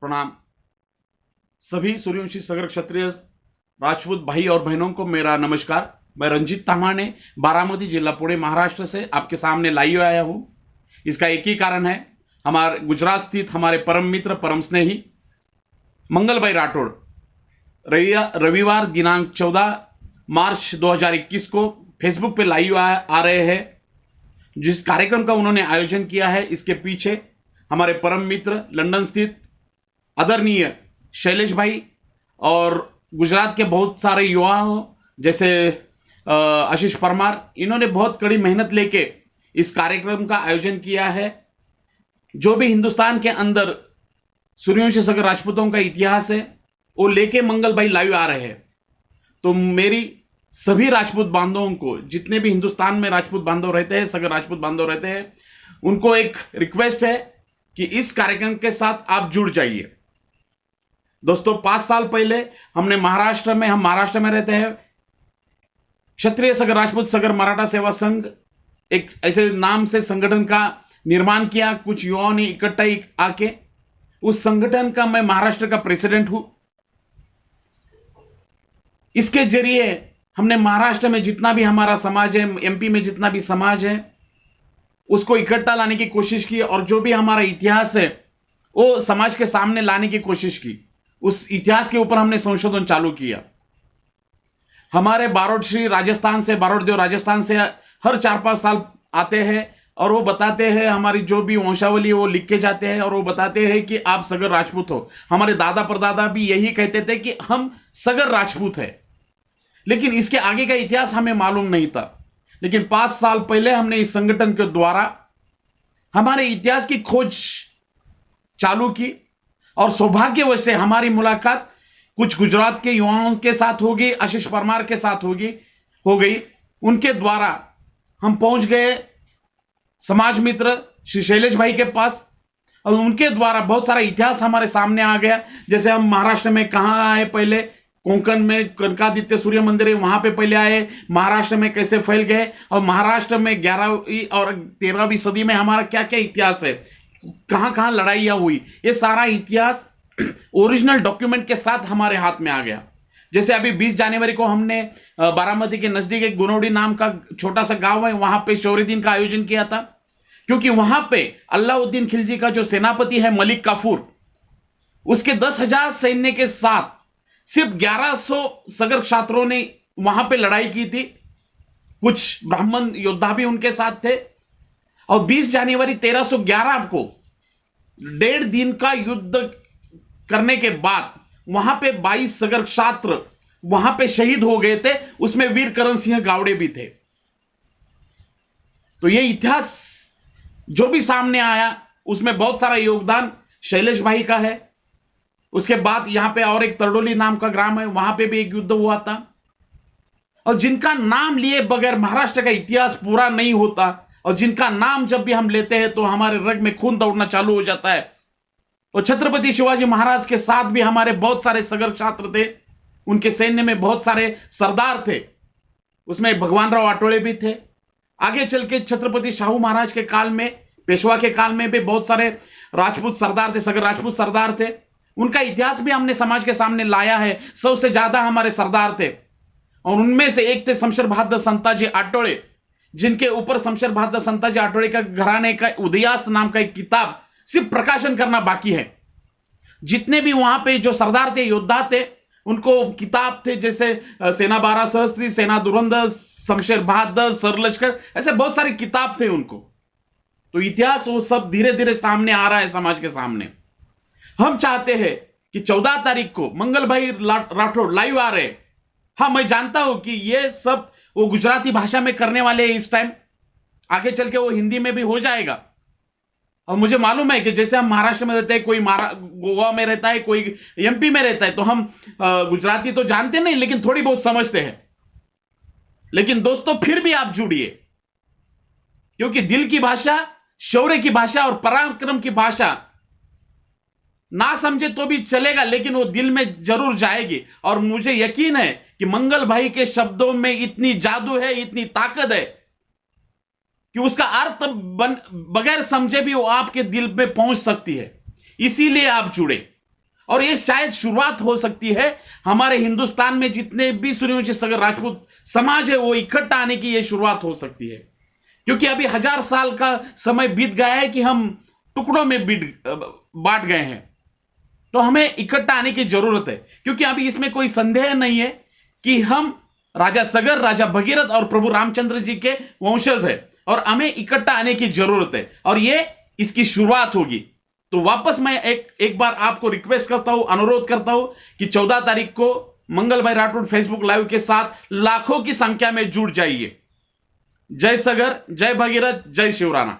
प्रणाम। सभी सूर्यवंशी सगर क्षत्रिय राजपूत भाई और बहनों को मेरा नमस्कार। मैं रंजीत तामाणे, बारामती जिला पुणे महाराष्ट्र से आपके सामने लाइव आया हूं। इसका एक ही कारण है, हमारे गुजरात स्थित हमारे परम मित्र परम स्नेही मंगल भाई राठौड़ रविवार दिनांक 14 मार्च 2021 को फेसबुक पे लाइव आ रहे हैं। जिस कार्यक्रम का उन्होंने आयोजन किया है, इसके पीछे हमारे परम मित्र लंदन स्थित आदरणीय शैलेश भाई और गुजरात के बहुत सारे युवा जैसे आशीष परमार, इन्होंने बहुत कड़ी मेहनत लेके इस कार्यक्रम का आयोजन किया है। जो भी हिंदुस्तान के अंदर सूर्यवंशी सगर राजपूतों का इतिहास है, वो लेके मंगल भाई लाइव आ रहे हैं। तो मेरी सभी राजपूत बांधवों को, जितने भी हिंदुस्तान में राजपूत बांधव रहते हैं, सगर राजपूत बांधव रहते हैं, उनको एक रिक्वेस्ट है कि इस कार्यक्रम के साथ आप जुड़ जाइए। दोस्तों, 5 साल पहले हम महाराष्ट्र में रहते हैं, क्षत्रिय सगर राजपूत सगर मराठा सेवा संघ एक ऐसे नाम से संगठन का निर्माण किया। कुछ युवाओं ने इकट्ठा आके उस संगठन का मैं महाराष्ट्र का प्रेसिडेंट हूं। इसके जरिए हमने महाराष्ट्र में जितना भी हमारा समाज है, एमपी में जितना भी समाज है, उसको इकट्ठा लाने की कोशिश की और जो भी हमारा इतिहास है वो समाज के सामने लाने की कोशिश की। उस इतिहास के ऊपर हमने संशोधन चालू किया। हमारे बारोटदेव राजस्थान से हर 4-5 साल आते हैं और वो बताते हैं, हमारी जो भी वंशावली वो लिख के जाते हैं और वो बताते हैं कि आप सगर राजपूत हो। हमारे दादा परदादा भी यही कहते थे कि हम सगर राजपूत है, लेकिन इसके आगे का इतिहास हमें मालूम नहीं था। लेकिन 5 साल पहले हमने इस संगठन के द्वारा हमारे इतिहास की खोज चालू की और सौभाग्यवश से हमारी मुलाकात कुछ गुजरात के युवाओं के साथ होगी, आशीष परमार के साथ हो गई। उनके द्वारा हम पहुंच गए समाज मित्र श्री शैलेश भाई के पास और उनके द्वारा बहुत सारा इतिहास हमारे सामने आ गया। जैसे हम महाराष्ट्र में कहां आए, पहले कोंकण में कनकादित्य सूर्य मंदिर है, वहां पे पहले आए, महाराष्ट्र में कैसे फैल गए और महाराष्ट्र में 11वीं और 13वीं सदी में हमारा क्या क्या इतिहास है, कहां कहां लड़ाइयां हुई, ये सारा इतिहास ओरिजिनल डॉक्यूमेंट के साथ हमारे हाथ में आ गया। जैसे अभी 20 जनवरी को हमने बारामती के नजदीक एक गुनौडी नाम का छोटा सा गांव है, वहां पे शौर्य दिन का आयोजन किया था। क्योंकि वहां पे अलाउद्दीन खिलजी का जो सेनापति है मलिक काफूर, उसके 10,000 सैन्य के साथ सिर्फ 1100 सगर छात्रों ने वहां पे लड़ाई की थी। कुछ ब्राह्मण योद्धा भी उनके साथ थे और 20 जनवरी 1311 को 1.5 दिन का युद्ध करने के बाद वहां पे 22 सगर छात्र वहां पे शहीद हो गए थे। उसमें वीर करण सिंह गावड़े भी थे। तो ये इतिहास जो भी सामने आया उसमें बहुत सारा योगदान शैलेश भाई का है। उसके बाद यहां पे और एक तरडोली नाम का ग्राम है, वहां पे भी एक युद्ध हुआ था और जिनका नाम लिए बगैर महाराष्ट्र का इतिहास पूरा नहीं होता और जिनका नाम जब भी हम लेते हैं तो हमारे रग में खून दौड़ना चालू हो जाता है। और छत्रपति शिवाजी महाराज के साथ भी हमारे बहुत सारे सगर छात्र थे, उनके सैन्य में बहुत सारे सरदार थे, उसमें भगवान राव आठवले भी थे। आगे चल के छत्रपति शाहू महाराज के काल में, पेशवा के काल में भी बहुत सारे राजपूत सरदार थे, सगर राजपूत सरदार थे। उनका इतिहास भी हमने समाज के सामने लाया है। 100 से ज्यादा हमारे सरदार थे और उनमें से एक थे शमशेर बहादुर संताजी आठवले, जिनके ऊपर शमशेर बहादुर संताजी आठवले का घराने का उदयास्त नाम का एक किताब सिर्फ प्रकाशन करना बाकी है। जितने भी वहां पे जो सरदार थे, योद्धा थे, उनको किताब थे, जैसे सेना 12 सहस्त्री, सेना धुरंधर, शमशेर बहादुर, सरलश्कर, ऐसे बहुत सारी किताब थे उनको। तो इतिहास वो सब धीरे धीरे सामने आ रहा है समाज के सामने। हम चाहते हैं कि 14 तारीख को मंगल भाई राठौड़ लाइव आ रहे। हाँ, मैं जानता हूं कि ये सब वो गुजराती भाषा में करने वाले हैं इस टाइम, आगे चल के वो हिंदी में भी हो जाएगा। और मुझे मालूम है कि जैसे हम महाराष्ट्र में रहते हैं, कोई गोवा में रहता है, कोई एमपी में रहता है, तो हम गुजराती तो जानते नहीं लेकिन थोड़ी बहुत समझते हैं। लेकिन दोस्तों, फिर भी आप जुड़िए, क्योंकि दिल की भाषा, शौर्य की भाषा और पराक्रम की भाषा ना समझे तो भी चलेगा, लेकिन वो दिल में जरूर जाएगी। और मुझे यकीन है कि मंगल भाई के शब्दों में इतनी जादू है, इतनी ताकत है कि उसका अर्थ बगैर समझे भी वो आपके दिल पे पहुंच सकती है। इसीलिए आप जुड़े। और ये शायद शुरुआत हो सकती है हमारे हिंदुस्तान में जितने भी सूर्यवंशी सगर राजपूत समाज है वो इकट्ठा आने की ये शुरुआत हो सकती है, क्योंकि अभी 1000 साल का समय बीत गया है कि हम टुकड़ों में बांट गए हैं। तो हमें इकट्ठा आने की जरूरत है, क्योंकि अभी इसमें कोई संदेह नहीं है कि हम राजा सगर, राजा भगीरथ और प्रभु रामचंद्र जी के वंशज है और हमें इकट्ठा आने की जरूरत है और ये इसकी शुरुआत होगी। तो वापस मैं एक बार आपको रिक्वेस्ट करता हूं, अनुरोध करता हूं कि 14 तारीख को मंगल भाई राठौड़ फेसबुक लाइव के साथ लाखों की संख्या में जुड़ जाइए। जय सगर, जय भगीरथ, जय शिवराना।